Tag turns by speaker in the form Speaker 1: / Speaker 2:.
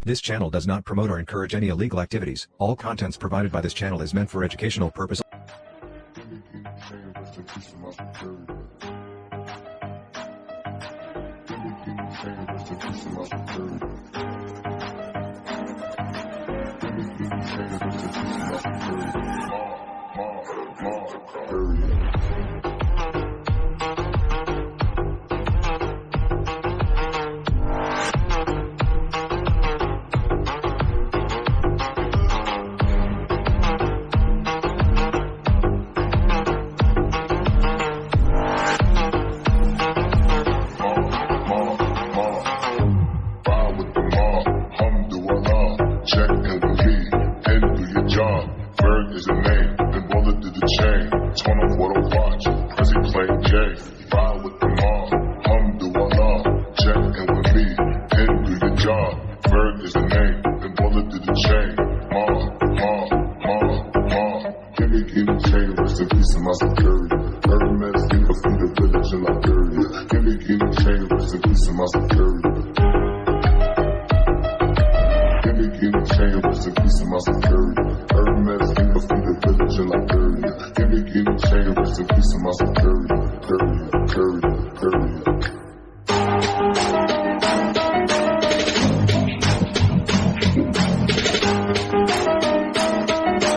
Speaker 1: This channel does not promote or encourage any illegal activities. All contents provided by this channel is meant for educational purposes.
Speaker 2: Is a name, then bullet to the chain. Turn up what I watch, as he playing J. Ride with the mob, alhamdulillah. Check in with me, and do your job. Berg is the name, then bullet to the chain. Give me the chain, rest in peace of my security. Every man speak of feed a village in Liberia. Give me the chain, rest in peace of my security. Give me the chain, rest in peace of my security. Every man speak of feed a village in Liberia. Give me the chain, rest in peace of my security. Curry.